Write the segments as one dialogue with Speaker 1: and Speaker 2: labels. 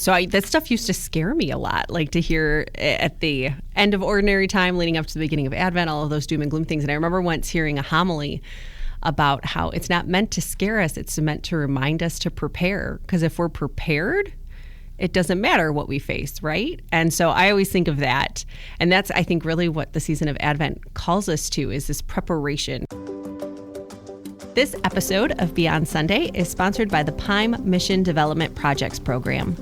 Speaker 1: So that stuff used to scare me a lot, like to hear at the end of ordinary time leading up to the beginning of Advent, all of those doom and gloom things. And I remember once hearing a homily about how it's not meant to scare us, it's meant to remind us to prepare. Because if we're prepared, it doesn't matter what we face, right? And so I always think of that. And that's, I think, really what the season of Advent calls us to, is this preparation. This episode of Beyond Sunday is sponsored by the PIME Mission Development Projects Program.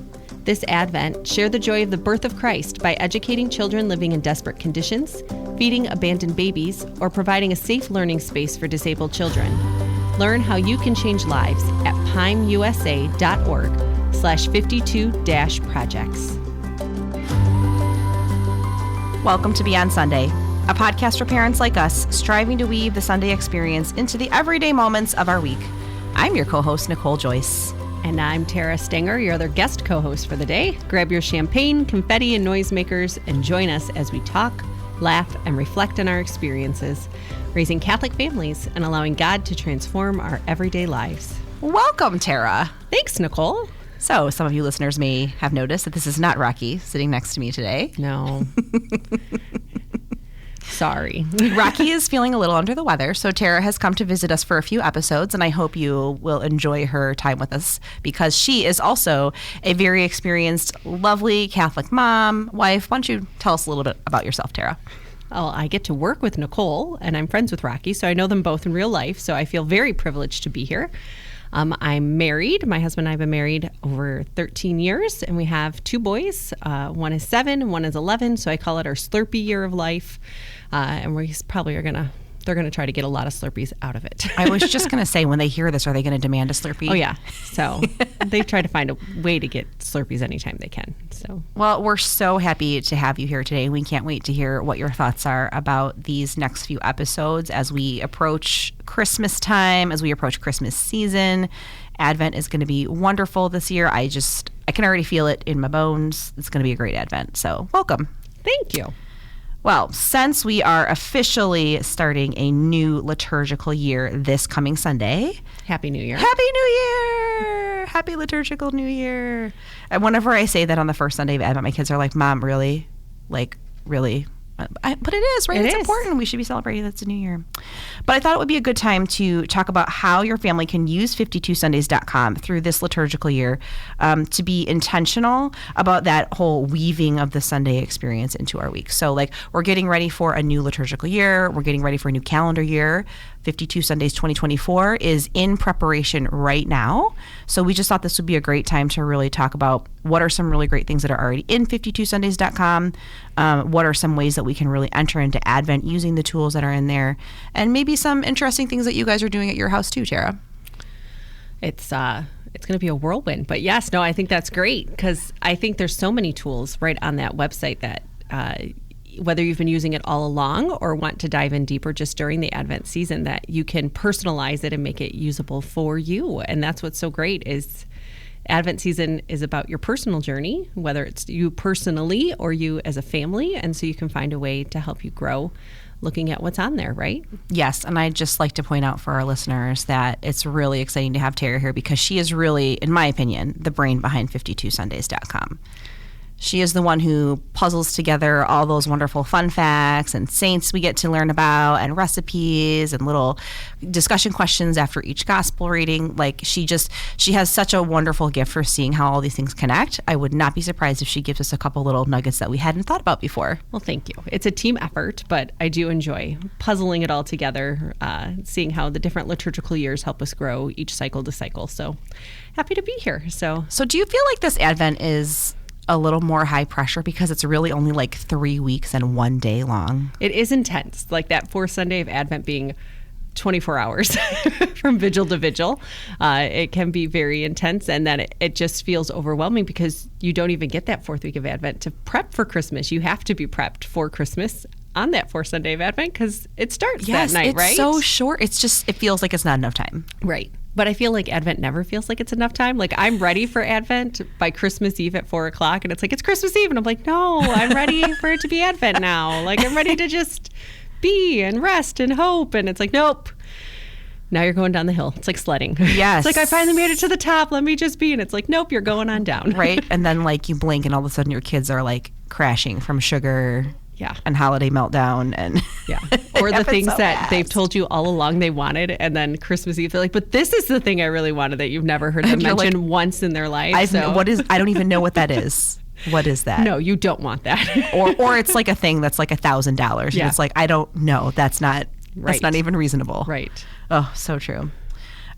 Speaker 1: This Advent, share the joy of the birth of Christ by educating children living in desperate conditions, feeding abandoned babies, or providing a safe learning space for disabled children. Learn how you can change lives at pimeusa.org/52-projects.
Speaker 2: Welcome to Beyond Sunday, a podcast for parents like us striving to weave the Sunday experience into the everyday moments of our week. I'm your co-host, Nicole Joyce.
Speaker 1: And I'm Tara Stenger, your other guest co-host for the day. Grab your champagne, confetti, and noisemakers and join us as we talk, laugh, and reflect on our experiences, raising Catholic families and allowing God to transform our everyday lives.
Speaker 2: Welcome, Tara.
Speaker 1: Thanks, Nicole.
Speaker 2: So, some of you listeners may have noticed that this is not Rocky sitting next to me today.
Speaker 1: No. Sorry.
Speaker 2: Rocky is feeling a little under the weather, so Tara has come to visit us for a few episodes, and I hope you will enjoy her time with us because she is also a very experienced, lovely Catholic mom, wife. Why don't you tell us a little bit about yourself, Tara?
Speaker 1: Well, I get to work with Nicole, and I'm friends with Rocky, so I know them both in real life, so I feel very privileged to be here. I'm married. My husband and I have been married over 13 years, and we have two boys. One is 7 and one is 11, so I call it our Slurpee year of life. And we probably they're going to try to get a lot of Slurpees out of it.
Speaker 2: I was just going to say, when they hear this, are they going to demand a Slurpee?
Speaker 1: Oh, yeah. So they try to find a way to get Slurpees anytime they can. So,
Speaker 2: well, we're so happy to have you here today. We can't wait to hear what your thoughts are about these next few episodes as we approach Christmas time, as we approach Christmas season. Advent is going to be wonderful this year. I can already feel it in my bones. It's going to be a great Advent. So welcome.
Speaker 1: Thank you.
Speaker 2: Well, since we are officially starting a new liturgical year this coming Sunday.
Speaker 1: Happy New Year.
Speaker 2: Happy New Year. Happy liturgical New Year. And whenever I say that on the first Sunday of Advent, my kids are like, Mom, really? Like, really? But it is, right? It's important. We should be celebrating that's a new year. But I thought it would be a good time to talk about how your family can use 52sundays.com through this liturgical year to be intentional about that whole weaving of the Sunday experience into our week. So like we're getting ready for a new liturgical year. We're getting ready for a new calendar year. 52 Sundays 2024 is in preparation right now. So we just thought this would be a great time to really talk about what are some really great things that are already in 52sundays.com. What are some ways that we can really enter into Advent using the tools that are in there, and maybe some interesting things that you guys are doing at your house too, Tara.
Speaker 1: It's going to be a whirlwind, but yes, no, I think that's great because I think there's so many tools right on that website that whether you've been using it all along or want to dive in deeper just during the Advent season, that you can personalize it and make it usable for you. And that's what's so great is Advent season is about your personal journey, whether it's you personally or you as a family. And so you can find a way to help you grow looking at what's on there, right?
Speaker 2: Yes. And I'd just like to point out for our listeners that it's really exciting to have Tara here because she is really, in my opinion, the brain behind 52sundays.com. She is the one who puzzles together all those wonderful fun facts and saints we get to learn about and recipes and little discussion questions after each gospel reading. Like she has such a wonderful gift for seeing how all these things connect. I would not be surprised if she gives us a couple little nuggets that we hadn't thought about before.
Speaker 1: Well, thank you. It's a team effort, but I do enjoy puzzling it all together, seeing how the different liturgical years help us grow each cycle to cycle. So happy to be here. So
Speaker 2: do you feel like this Advent is a little more high pressure because it's really only like 3 weeks and 1 day long?
Speaker 1: It is intense, like that fourth Sunday of Advent being 24 hours from vigil to vigil. It can be very intense, and then it just feels overwhelming because you don't even get that fourth week of Advent to prep for Christmas. You have to be prepped for Christmas on that fourth Sunday of Advent because it starts that night, right?
Speaker 2: It's so short. It feels like it's not enough time.
Speaker 1: Right. But I feel like Advent never feels like it's enough time. Like I'm ready for Advent by Christmas Eve at 4:00, and it's like, it's Christmas Eve. And I'm like, no, I'm ready for it to be Advent now. Like I'm ready to just be and rest and hope. And it's like, nope, Now you're going down the hill. It's like sledding.
Speaker 2: Yes.
Speaker 1: It's like, I finally made it to the top. Let me just be. And it's like, nope, you're going on down.
Speaker 2: Right. And then like you blink and all of a sudden your kids are like crashing from sugar.
Speaker 1: Yeah.
Speaker 2: And holiday meltdown and
Speaker 1: or the things
Speaker 2: so
Speaker 1: that
Speaker 2: fast.
Speaker 1: they've told you all along they wanted, and then Christmas Eve they're like, but this is the thing I really wanted that you've never heard them mention once in their life.
Speaker 2: I don't even know what that is. What is that?
Speaker 1: No, you don't want that.
Speaker 2: or it's like a thing that's like $1,000.
Speaker 1: Yeah.
Speaker 2: And it's like, I don't know. That's not even reasonable.
Speaker 1: Right.
Speaker 2: Oh, so true.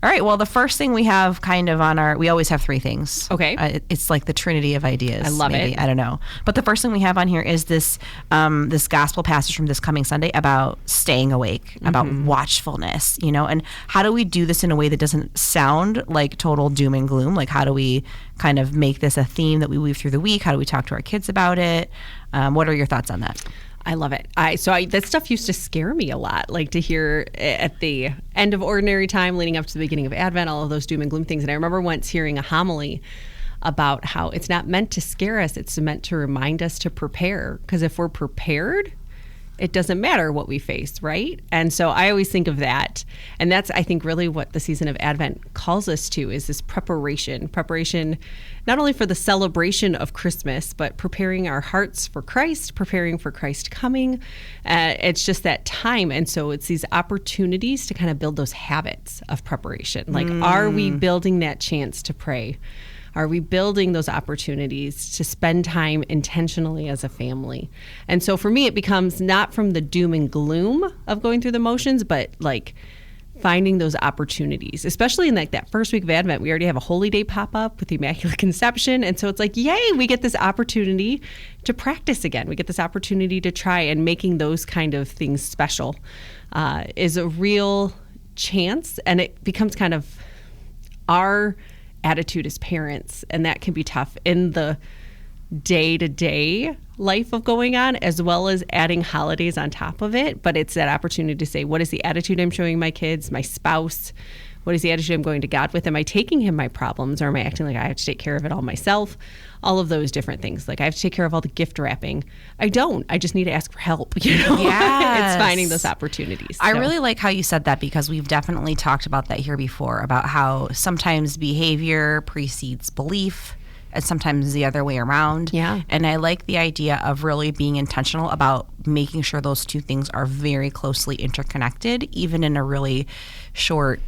Speaker 2: All right. Well, the first thing we have kind of on we always have three things.
Speaker 1: Okay.
Speaker 2: It's like the Trinity of ideas.
Speaker 1: I love
Speaker 2: maybe.
Speaker 1: it.
Speaker 2: I don't know. But the first thing we have on here is this gospel passage from this coming Sunday about staying awake, about watchfulness, and how do we do this in a way that doesn't sound like total doom and gloom? Like, how do we kind of make this a theme that we weave through the week? How do we talk to our kids about it? What are your thoughts on that?
Speaker 1: I love it. That stuff used to scare me a lot, like to hear at the end of ordinary time leading up to the beginning of Advent, all of those doom and gloom things. And I remember once hearing a homily about how it's not meant to scare us, it's meant to remind us to prepare. Because if we're prepared, it doesn't matter what we face, right? And so I always think of that. And that's, I think, really what the season of Advent calls us to, is this preparation not only for the celebration of Christmas, but preparing our hearts for Christ, preparing for Christ coming. It's just that time. And so it's these opportunities to kind of build those habits of preparation. Like, are we building that chance to pray? Are we building those opportunities to spend time intentionally as a family? And so for me, it becomes not from the doom and gloom of going through the motions, but like finding those opportunities, especially in like that first week of Advent. We already have a holy day pop up with the Immaculate Conception. And so it's like, yay, we get this opportunity to practice again. We get this opportunity to try, and making those kind of things special is a real chance. And it becomes kind of our attitude as parents, and that can be tough in the day-to-day life of going on, as well as adding holidays on top of it. But it's that opportunity to say, what is the attitude I'm showing my kids, my spouse? What is the attitude I'm going to God with? Am I taking him my problems, or am I acting like I have to take care of it all myself? All of those different things. Like, I have to take care of all the gift wrapping. I don't. I just need to ask for help,
Speaker 2: Yes.
Speaker 1: It's finding those opportunities.
Speaker 2: I really like how you said that, because we've definitely talked about that here before, about how sometimes behavior precedes belief, and sometimes the other way around.
Speaker 1: Yeah.
Speaker 2: And I like the idea of really being intentional about making sure those two things are very closely interconnected, even in a really short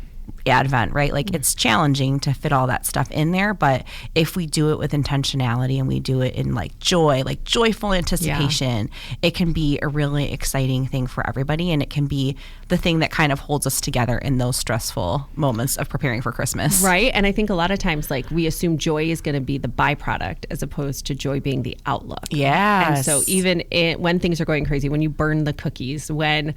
Speaker 2: Advent, right? Like, it's challenging to fit all that stuff in there, but if we do it with intentionality and we do it in like joy, like joyful anticipation, it can be a really exciting thing for everybody, and it can be the thing that kind of holds us together in those stressful moments of preparing for Christmas.
Speaker 1: Right. And I think a lot of times, like, we assume joy is going to be the byproduct as opposed to joy being the outlook.
Speaker 2: Yes.
Speaker 1: And so even when things are going crazy, when you burn the cookies, when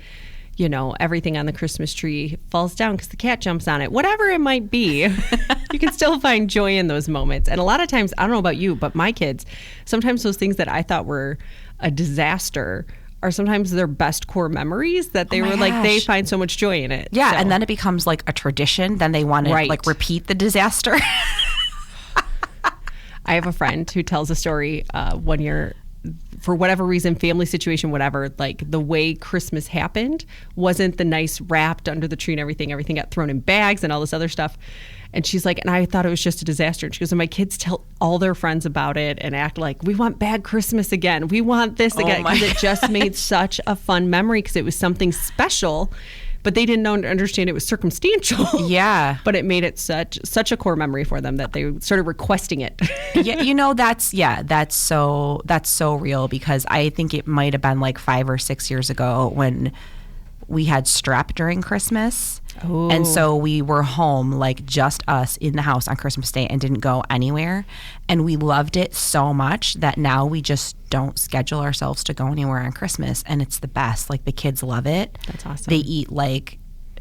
Speaker 1: everything on the Christmas tree falls down because the cat jumps on it, whatever it might be, you can still find joy in those moments. And a lot of times, I don't know about you, but my kids, sometimes those things that I thought were a disaster are sometimes their best core memories, that they they find so much joy in it.
Speaker 2: Yeah.
Speaker 1: So.
Speaker 2: And then it becomes like a tradition. Then they want to like repeat the disaster.
Speaker 1: I have a friend who tells a story one year, for whatever reason, family situation, whatever, like the way Christmas happened wasn't the nice wrapped under the tree and everything. Everything got thrown in bags and all this other stuff. And she's like, and I thought it was just a disaster. And she goes, and my kids tell all their friends about it and act like, we want bad Christmas again. We want this again. Because it just made such a fun memory, because it was something special. But they didn't understand it was circumstantial.
Speaker 2: Yeah.
Speaker 1: But it made it such a core memory for them that they started requesting it.
Speaker 2: Yeah, that's so real, because I think it might have been like 5 or 6 years ago when we had strep during Christmas.
Speaker 1: Ooh.
Speaker 2: And so we were home, like just us in the house on Christmas Day, and didn't go anywhere. And we loved it so much that now we just don't schedule ourselves to go anywhere on Christmas. And it's the best. Like, the kids love it.
Speaker 1: That's awesome.
Speaker 2: They eat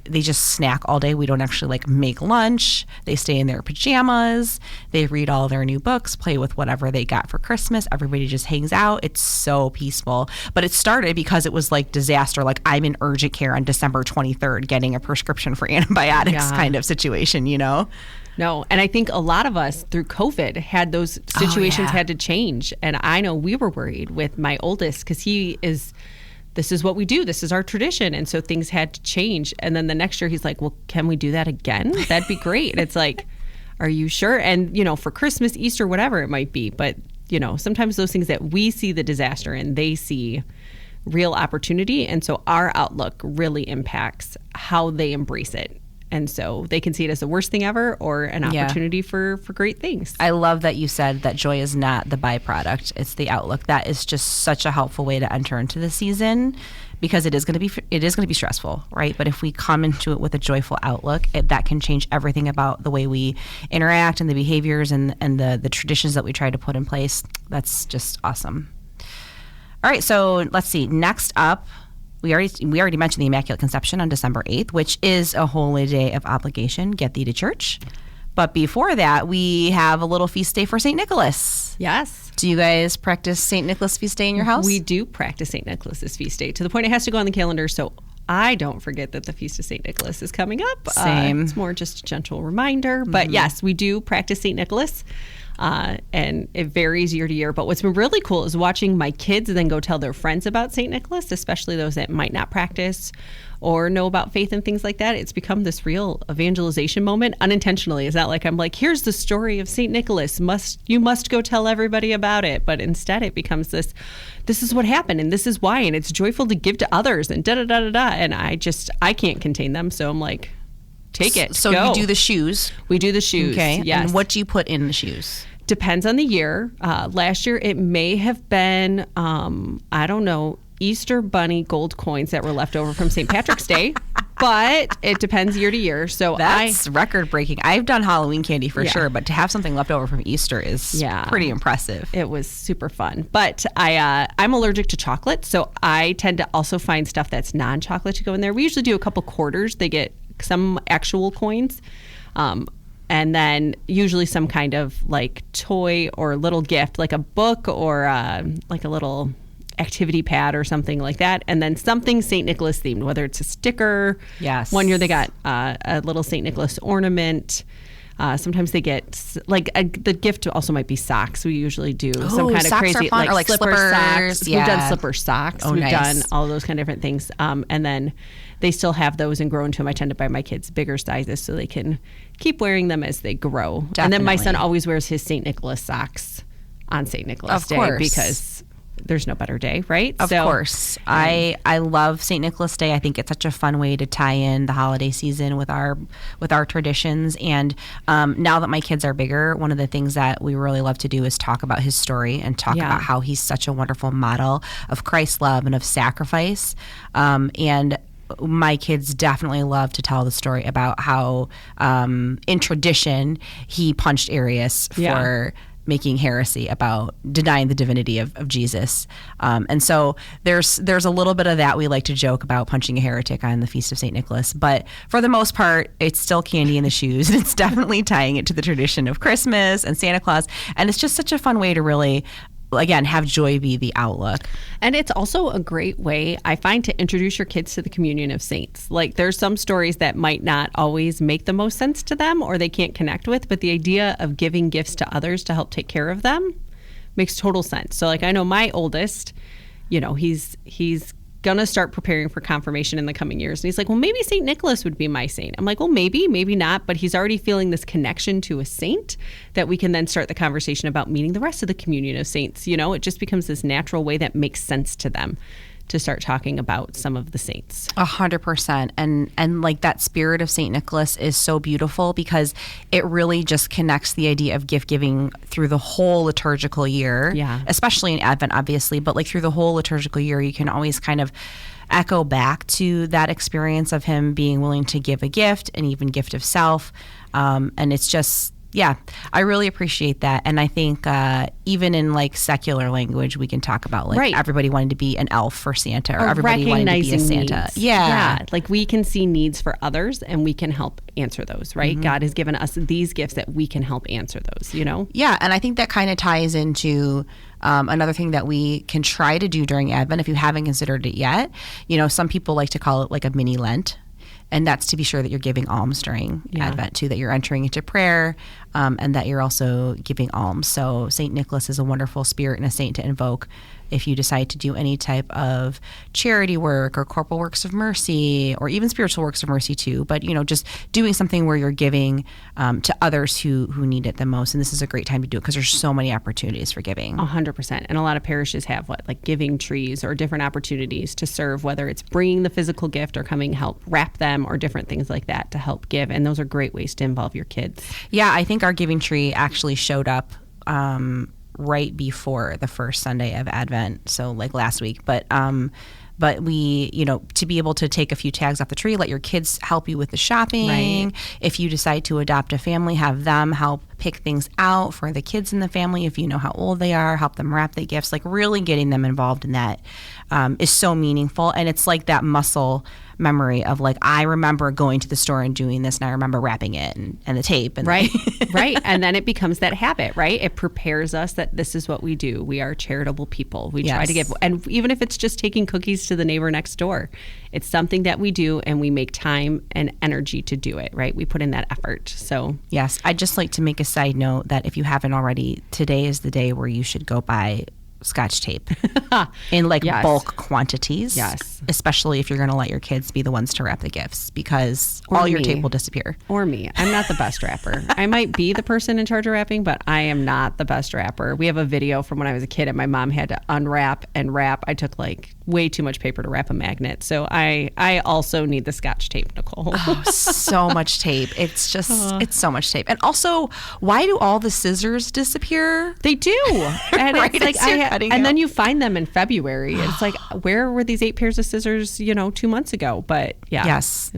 Speaker 2: they just snack all day. We don't actually like make lunch. They stay in their pajamas. They read all their new books, play with whatever they got for Christmas. Everybody just hangs out. It's so peaceful. But it started because it was like disaster. Like, I'm in urgent care on December 23rd getting a prescription for antibiotics kind of situation, No,
Speaker 1: and I think a lot of us through COVID had those situations had to change. And I know we were worried with my oldest, because he is this is what we do. This is our tradition. And so things had to change. And then the next year he's like, well, can we do that again? That'd be great. And it's like, are you sure? And, for Christmas, Easter, whatever it might be. But, sometimes those things that we see the disaster in, they see real opportunity. And so our outlook really impacts how they embrace it. And so they can see it as the worst thing ever or an opportunity for great things. I
Speaker 2: love that you said that joy is not the byproduct. It's the outlook. That is just such a helpful way to enter into the season, because it is going to be stressful, right? But if we come into it with a joyful outlook, that can change everything about the way we interact and the behaviors and the traditions that we try to put in place. That's just awesome. All right, so let's see. Next up, we already mentioned the Immaculate Conception on December 8th, which is a holy day of obligation. Get thee to church. But before that, we have a little feast day for St. Nicholas.
Speaker 1: Yes.
Speaker 2: Do you guys practice St. Nicholas feast day in your house?
Speaker 1: We do practice St. Nicholas's feast day to the point it has to go on the calendar so I don't forget that the Feast of St. Nicholas is coming up.
Speaker 2: Same.
Speaker 1: It's more just a gentle reminder. But yes, we do practice St. Nicholas. And it varies year to year. But what's been really cool is watching my kids then go tell their friends about St. Nicholas, especially those that might not practice or know about faith and things like that. It's become this real evangelization moment unintentionally. It's not like I'm like, here's the story of St. Nicholas. You must go tell everybody about it. But instead it becomes this is what happened and this is why. And it's joyful to give to others and da-da-da-da-da. And I can't contain them. So I'm like, take it.
Speaker 2: So
Speaker 1: go.
Speaker 2: You do the shoes.
Speaker 1: We do the shoes.
Speaker 2: Okay.
Speaker 1: Yes.
Speaker 2: And what do you put in the shoes?
Speaker 1: Depends on the year. Last year, it may have been, I don't know, Easter bunny gold coins that were left over from St. Patrick's Day. But it depends year to year. So
Speaker 2: that's record breaking. I've done Halloween candy for sure, but to have something left over from Easter is pretty impressive.
Speaker 1: It was super fun. But I'm allergic to chocolate, so I tend to also find stuff that's non-chocolate to go in there. We usually do a couple quarters. They get some actual coins. And then usually some kind of like toy or little gift, like a book or like a little activity pad or something like that. And then something St. Nicholas themed, whether it's a sticker.
Speaker 2: Yes.
Speaker 1: One year they got a little St. Nicholas ornament. Sometimes they get the gift also might be socks. We usually do some kind of crazy like slipper socks.
Speaker 2: Yeah.
Speaker 1: We've done slipper socks. We've done all those kind of different things. And then they still have those and grow into them. I tend to buy my kids bigger sizes so they can keep wearing them as they grow. Definitely. And then my son always wears his St. Nicholas socks on St. Nicholas Day because there's no better day, right?
Speaker 2: Of course. I love St. Nicholas Day. I think it's such a fun way to tie in the holiday season with our traditions. And now that my kids are bigger, one of the things that we really love to do is talk about his story and talk about how he's such a wonderful model of Christ's love and of sacrifice. And my kids definitely love to tell the story about how in tradition he punched Arius for making heresy about denying the divinity of Jesus. And so there's a little bit of that. We like to joke about punching a heretic on the Feast of St. Nicholas. But for the most part, it's still candy in the shoes. And it's definitely tying it to the tradition of Christmas and Santa Claus. And it's just such a fun way to really, again, have joy be the outlook.
Speaker 1: And it's also a great way, I find, to introduce your kids to the communion of saints. Like, there's some stories that might not always make the most sense to them or they can't connect with, but the idea of giving gifts to others to help take care of them makes total sense. So, like, I know my oldest, he's going to start preparing for confirmation in the coming years. And he's like, well, maybe St. Nicholas would be my saint. I'm like, well, maybe not. But he's already feeling this connection to a saint that we can then start the conversation about meeting the rest of the communion of saints. It just becomes this natural way that makes sense to them to start talking about some of the saints.
Speaker 2: 100%. And like that spirit of St. Nicholas is so beautiful because it really just connects the idea of gift giving through the whole liturgical year, especially in Advent, obviously, but like through the whole liturgical year, you can always kind of echo back to that experience of him being willing to give a gift and even gift of self. And it's just, I really appreciate that. And I think even in like secular language, we can talk about like everybody wanting to be an elf for Santa or everybody wanting to be a Santa.
Speaker 1: Needs. Yeah. Like we can see needs for others and we can help answer those, right? Mm-hmm. God has given us these gifts that we can help answer those,
Speaker 2: Yeah. And I think that kind of ties into another thing that we can try to do during Advent, if you haven't considered it yet. Some people like to call it like a mini Lent. And that's to be sure that you're giving alms during Advent too, that you're entering into prayer and that you're also giving alms. So St. Nicholas is a wonderful spirit and a saint to invoke if you decide to do any type of charity work or corporal works of mercy, or even spiritual works of mercy too, but just doing something where you're giving to others who need it the most. And this is a great time to do it because there's so many opportunities for giving.
Speaker 1: 100%. And a lot of parishes have like giving trees or different opportunities to serve, whether it's bringing the physical gift or coming help wrap them or different things like that to help give. And those are great ways to involve your kids.
Speaker 2: Yeah, I think our giving tree actually showed up right before the first Sunday of Advent, so like last week. But we, to be able to take a few tags off the tree, let your kids help you with the shopping.
Speaker 1: Right.
Speaker 2: If you decide to adopt a family, have them help pick things out for the kids in the family. If you know how old they are, help them wrap the gifts. Like really getting them involved in that is so meaningful. And it's like that muscle memory of like, I remember going to the store and doing this, and I remember wrapping it and the tape. And
Speaker 1: right. Right. And then it becomes that habit, right? It prepares us that this is what we do. We are charitable people. We try to give. And even if it's just taking cookies to the neighbor next door, it's something that we do, and we make time and energy to do it, right? We put in that effort. So
Speaker 2: yes, I'd just like to make a side note that if you haven't already, today is the day where you should go buy Scotch tape in bulk quantities.
Speaker 1: Yes.
Speaker 2: Especially if you're going to let your kids be the ones to wrap the gifts, because all your tape will disappear.
Speaker 1: Or me. I'm not the best wrapper. I might be the person in charge of wrapping, but I am not the best wrapper. We have a video from when I was a kid and my mom had to unwrap and wrap. I took like way too much paper to wrap a magnet. So I also need the Scotch tape, Nicole.
Speaker 2: Oh, so much tape. It's just, it's so much tape. And also, why do all the scissors disappear?
Speaker 1: They do. And
Speaker 2: right?
Speaker 1: it's like, then you find them in February. It's like, where were these 8 pairs of scissors, 2 months ago? But yeah.
Speaker 2: Yes.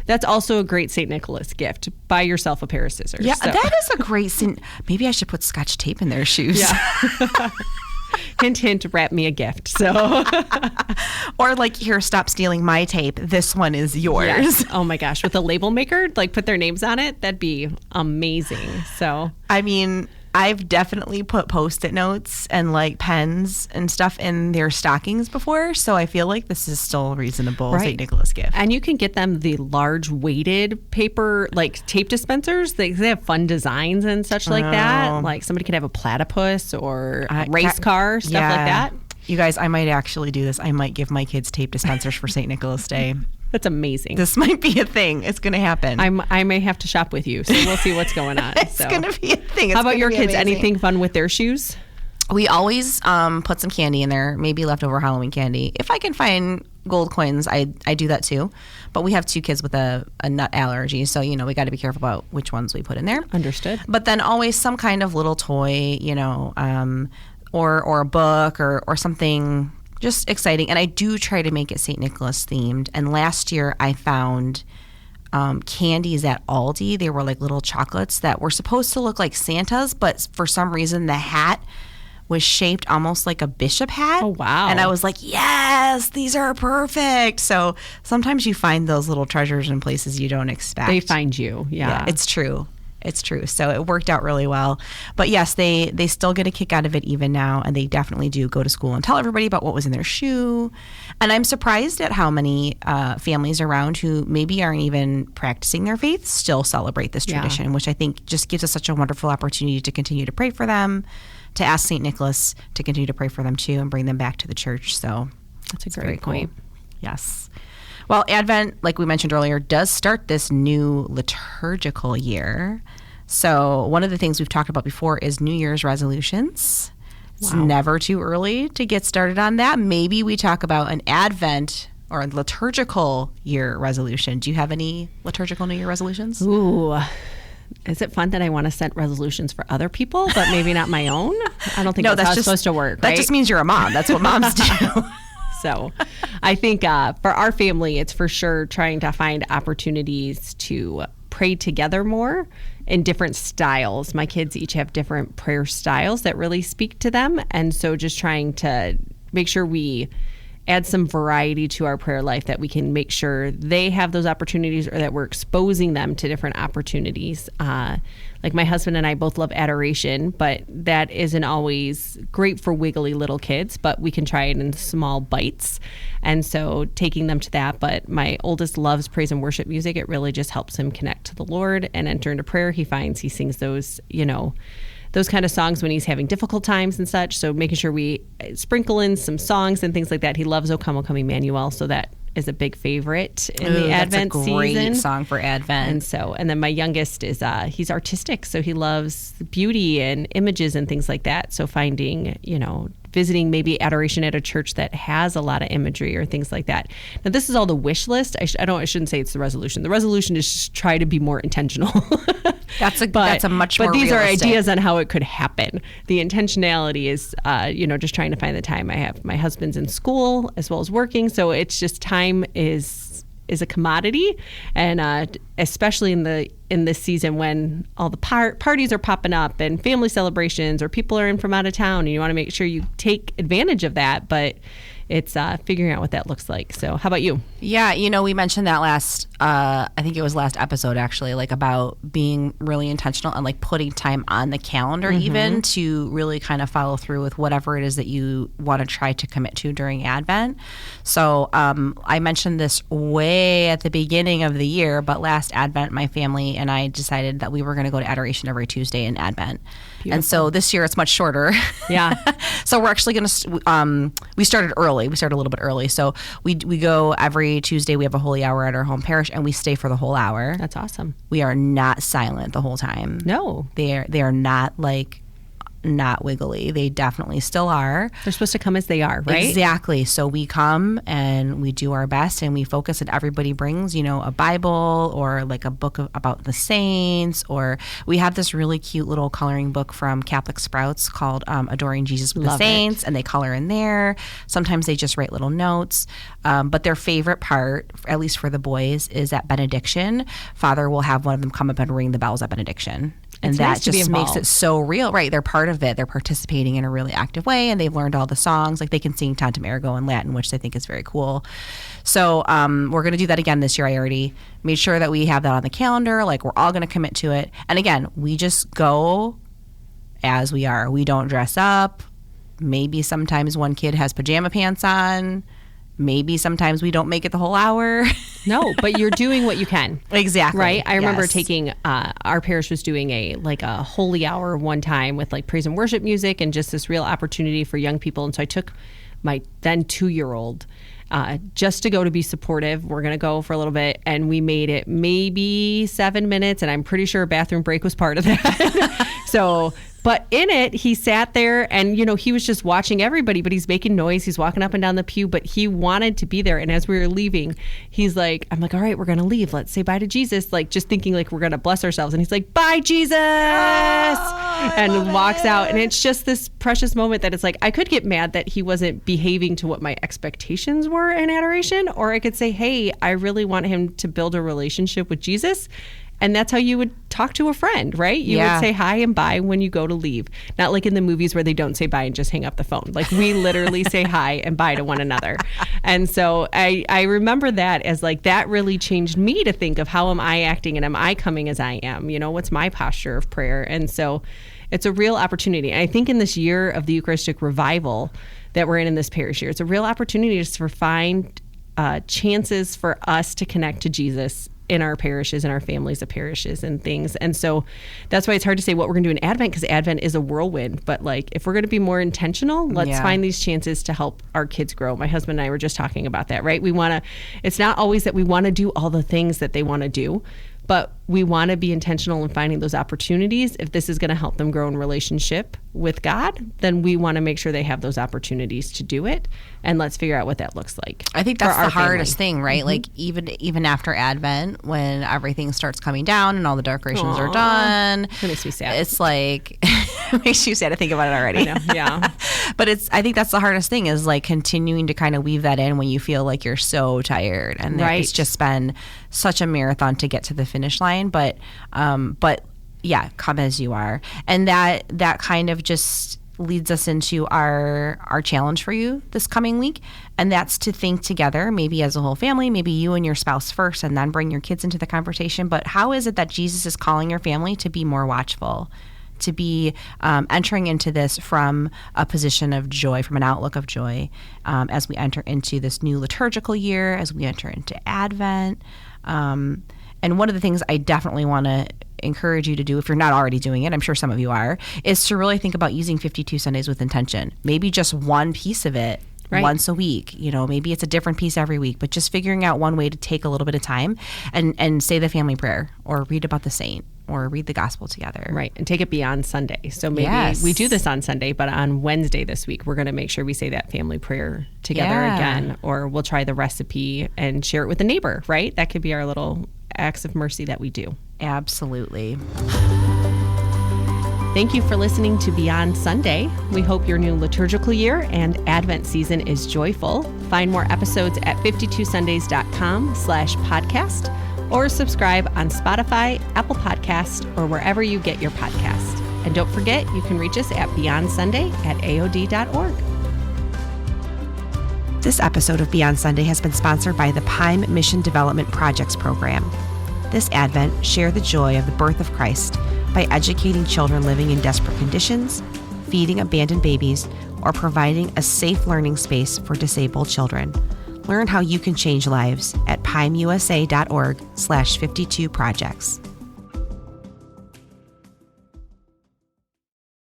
Speaker 1: That's also a great St. Nicholas gift. Buy yourself a pair of scissors.
Speaker 2: Yeah, that is a great St. Maybe I should put Scotch tape in their shoes.
Speaker 1: Yeah. Hint, hint, wrap me a gift. So,
Speaker 2: or like, here, stop stealing my tape. This one is yours.
Speaker 1: Yes. Oh my gosh. With a label maker, like put their names on it. That'd be amazing. So,
Speaker 2: I mean, I've definitely put Post-it notes and like pens and stuff in their stockings before, so I feel like this is still a reasonable St. Nicholas gift.
Speaker 1: And you can get them the large weighted paper, like tape dispensers. They have fun designs and such like that. Like somebody could have a platypus or a race car, stuff like that.
Speaker 2: You guys, I might actually do this. I might give my kids tape dispensers for St. Nicholas Day.
Speaker 1: That's amazing.
Speaker 2: This might be a thing. It's going to happen.
Speaker 1: I may have to shop with you, so we'll see what's going on.
Speaker 2: It's going to be a thing.
Speaker 1: How about your kids?
Speaker 2: Amazing.
Speaker 1: Anything fun with their shoes?
Speaker 2: We always put some candy in there, maybe leftover Halloween candy. If I can find gold coins, I do that too. But we have 2 kids with a nut allergy, so we got to be careful about which ones we put in there.
Speaker 1: Understood.
Speaker 2: But then always some kind of little toy, or a book or something just exciting. And I do try to make it St. Nicholas themed. And last year I found candies at Aldi. They were like little chocolates that were supposed to look like Santa's, but for some reason the hat was shaped almost like a bishop hat.
Speaker 1: Oh, wow.
Speaker 2: And I was like, yes, these are perfect. So sometimes you find those little treasures in places you don't expect.
Speaker 1: They find you. Yeah.
Speaker 2: It's true. It's true. So it worked out really well. But yes, they still get a kick out of it even now, and they definitely do go to school and tell everybody about what was in their shoe. And I'm surprised at how many families around who maybe aren't even practicing their faith still celebrate this tradition, which I think just gives us such a wonderful opportunity to continue to pray for them, to ask St. Nicholas to continue to pray for them too and bring them back to the church. So
Speaker 1: that's a great point.
Speaker 2: Cool. Yes. Well, Advent, like we mentioned earlier, does start this new liturgical year. So one of the things we've talked about before is New Year's resolutions. It's never too early to get started on that. Maybe we talk about an Advent or a liturgical year resolution. Do you have any liturgical New Year resolutions?
Speaker 1: Ooh. Is it fun that I want to set resolutions for other people, but maybe not my own? I don't think that's how it's supposed to work.
Speaker 2: That just means you're a mom. That's what moms do.
Speaker 1: So I think for our family, it's for sure trying to find opportunities to pray together more in different styles. My kids each have different prayer styles that really speak to them. And so just trying to make sure we add some variety to our prayer life, that we can make sure they have those opportunities, or that we're exposing them to different opportunities. Like my husband and I both love adoration, but that isn't always great for wiggly little kids, but we can try it in small bites. And so taking them to that. But my oldest loves praise and worship music. It really just helps him connect to the Lord and enter into prayer. He finds he sings those, those kind of songs when he's having difficult times and such. So making sure we sprinkle in some songs and things like that. He loves O Come, O Come Emmanuel, so that is a big favorite in the Advent season. That's a great
Speaker 2: song for Advent.
Speaker 1: And then my youngest is he's artistic, so he loves beauty and images and things like that. So finding, visiting maybe adoration at a church that has a lot of imagery or things like that. Now, this is all the wish list. I shouldn't say it's the resolution. The resolution is just try to be more intentional. That's a much more. But these realistic. Are ideas on how it could happen. The intentionality is, just trying to find the time. I have my husband's in school as well as working, so it's just time is a commodity, and especially in this season when all the parties are popping up and family celebrations, or people are in from out of town, and you want to make sure you take advantage of that. But it's figuring out what that looks like. So how about you?
Speaker 2: Yeah, we mentioned that I think it was last episode actually, about being really intentional and putting time on the calendar even to really kind of follow through with whatever it is that you want to try to commit to during Advent. So I mentioned this way at the beginning of the year, but last Advent, my family and I decided that we were going to go to adoration every Tuesday in Advent. Beautiful. And so this year it's much shorter.
Speaker 1: Yeah.
Speaker 2: So we're actually going to, we started early. We started a little bit early. So we go every Tuesday. We have a holy hour at our home parish, and we stay for the whole hour.
Speaker 1: That's awesome.
Speaker 2: We are not silent the whole time.
Speaker 1: No.
Speaker 2: They are not not wiggly. They definitely still are.
Speaker 1: They're supposed to come as they are, right?
Speaker 2: Exactly. So we come and we do our best, and we focus, and everybody brings, a Bible or a book about the saints, or we have this really cute little coloring book from Catholic Sprouts called Adoring Jesus with the Saints, and they color in there. Sometimes they just write little notes. But their favorite part, at least for the boys, is at benediction. Father will have one of them come up and ring the bells at benediction. And
Speaker 1: it's
Speaker 2: that
Speaker 1: nice
Speaker 2: just makes it so real. Right. They're part of it. They're participating in a really active way, and they've learned all the songs. They can sing Tantum Ergo in Latin, which I think is very cool. So we're going to do that again this year. I already made sure that we have that on the calendar. We're all going to commit to it. And again, we just go as we are. We don't dress up. Maybe sometimes one kid has pajama pants on. Maybe sometimes we don't make it the whole hour.
Speaker 1: No, but you're doing what you can.
Speaker 2: Exactly.
Speaker 1: Right? I remember taking, our parish was doing a holy hour one time with praise and worship music, and just this real opportunity for young people. And so I took my then 2-year-old just to go to be supportive. We're going to go for a little bit, and we made it maybe 7 minutes, and I'm pretty sure a bathroom break was part of that. But in it, he sat there and, he was just watching everybody, but he's making noise. He's walking up and down the pew, but he wanted to be there. And as we were leaving, I'm like, all right, we're going to leave. Let's say bye to Jesus. Just thinking we're going to bless ourselves. And he's like, bye, Jesus. And walks out. And it's just this precious moment that it's I could get mad that he wasn't behaving to what my expectations were in adoration. Or I could say, hey, I really want him to build a relationship with Jesus. And that's how you would talk to a friend, right? You would say hi and bye when you go to leave. Not like in the movies where they don't say bye and just hang up the phone. We literally say hi and bye to one another. And so I remember that as that really changed me to think of how am I acting, and am I coming as I am? What's my posture of prayer? And so it's a real opportunity. And I think in this year of the Eucharistic revival that we're in this parish year, it's a real opportunity just to find chances for us to connect to Jesus in our parishes and our families of parishes and things. And so that's why it's hard to say what we're going to do in Advent, because Advent is a whirlwind. But if we're going to be more intentional, let's find these chances to help our kids grow. My husband and I were just talking about that, right? It's not always that we want to do all the things that they want to do, but we want to be intentional in finding those opportunities. If this is going to help them grow in relationship with God, then we want to make sure they have those opportunities to do it. And let's figure out what that looks like.
Speaker 2: I think that's the hardest thing, right? Even after Advent, when everything starts coming down and all the decorations are done.
Speaker 1: That makes me sad.
Speaker 2: It's it makes you sad to think about it already.
Speaker 1: I know, yeah.
Speaker 2: But I think that's the hardest thing is continuing to kind of weave that in when you feel like you're so tired. And it's just been such a marathon to get to the finish line. But yeah, come as you are. And that kind of just leads us into our challenge for you this coming week. And that's to think together, maybe as a whole family, maybe you and your spouse first, and then bring your kids into the conversation. But how is it that Jesus is calling your family to be more watchful, to be entering into this from a position of joy, from an outlook of joy, as we enter into this new liturgical year, as we enter into Advent? And one of the things I definitely want to encourage you to do, if you're not already doing it, I'm sure some of you are, is to really think about using 52 Sundays with intention. Maybe just one piece of it once a week. Maybe it's a different piece every week, but just figuring out one way to take a little bit of time and say the family prayer or read about the saint or read the gospel together.
Speaker 1: Right. And take it beyond Sunday. So maybe we do this on Sunday, but on Wednesday this week, we're going to make sure we say that family prayer together again, or we'll try the recipe and share it with a neighbor, right? That could be our little acts of mercy that we do.
Speaker 2: Absolutely.
Speaker 1: Thank you for listening to Beyond Sunday. We hope your new liturgical year and Advent season is joyful. Find more episodes at 52sundays.com/podcast or subscribe on Spotify, Apple Podcast, or wherever you get your podcast. And don't forget, you can reach us at beyondsunday@aod.org.
Speaker 2: This episode of Beyond Sunday has been sponsored by the PIME Mission Development Projects Program. This Advent, share the joy of the birth of Christ by educating children living in desperate conditions, feeding abandoned babies, or providing a safe learning space for disabled children. Learn how you can change lives at PIMEUSA.org/52projects.